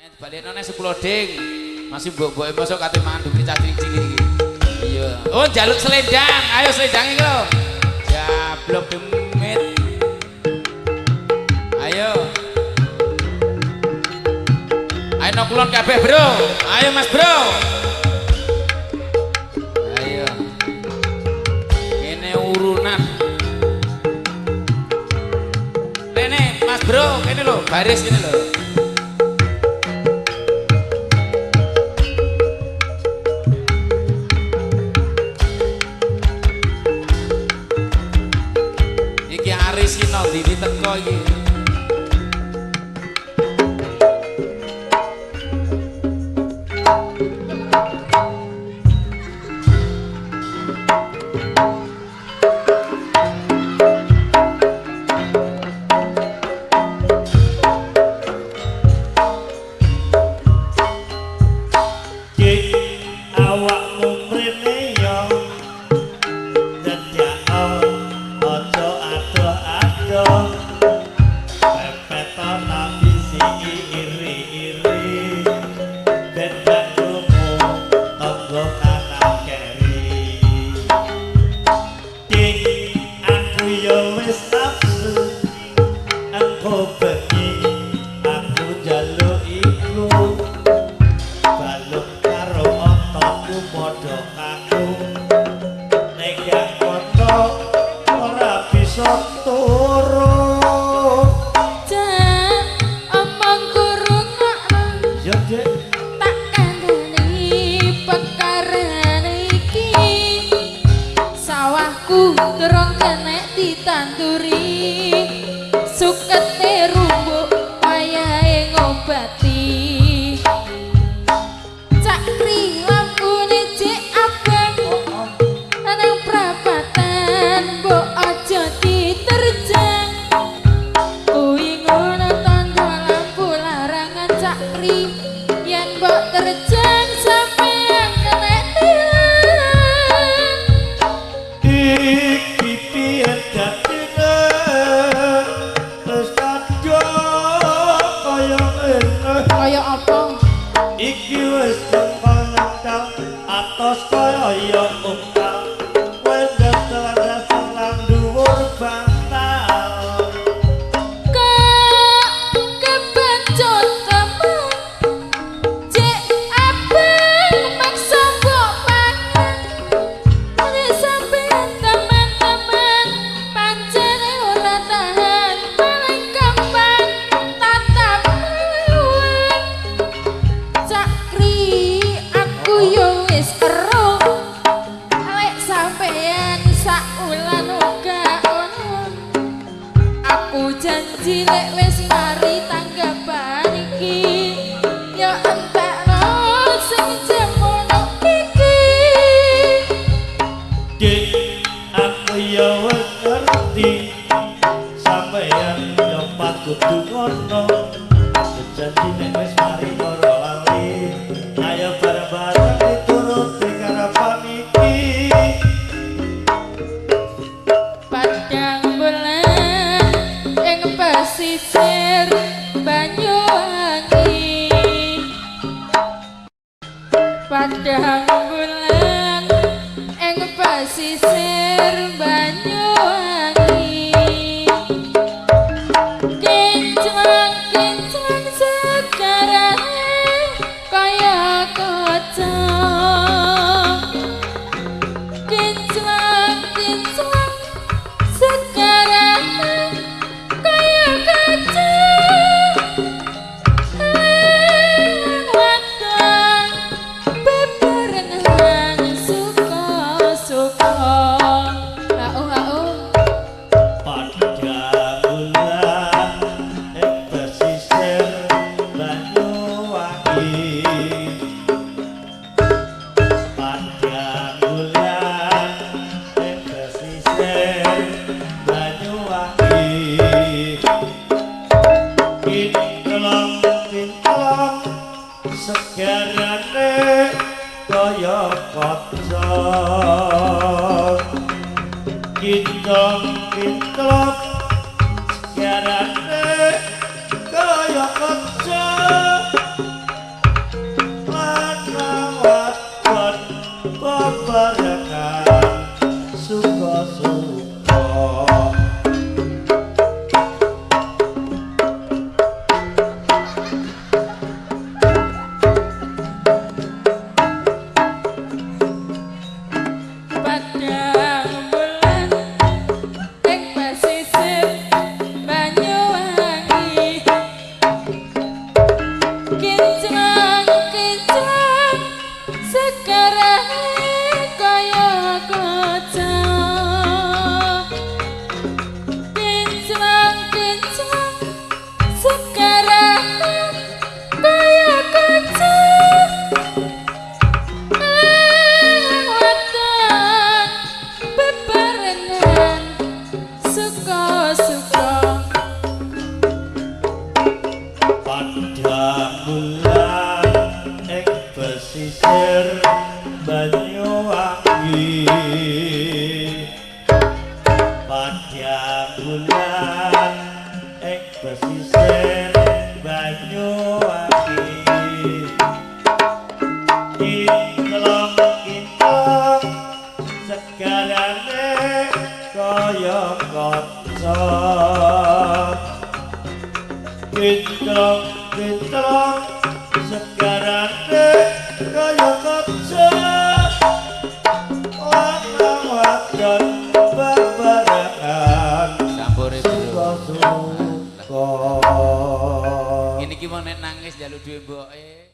Balik none 10 ding. Masih mbok-mbok mosok kate mangan duwe cah cilik-cilik iki. Iya. Oh, njaluk selendang. Ayo selendang iki lho. Jablok demit. Ayo. Ayo nok kulon kabeh, Bro. Ayo Mas Bro. Ayo. Kene urunan. Rene, Mas Bro, kene lho, baris kene lho. Arisino dini teko iki. pada bulan ing pesisir Banyuwangi pada bulan ing pesisir Banyuwangi Kintlong segarane kaya kaca Kintlong segarane kaya kaca lanang wadon bebarengan Sampure bro. suka Ini ki mau nek nangis njaluk duwe mboke.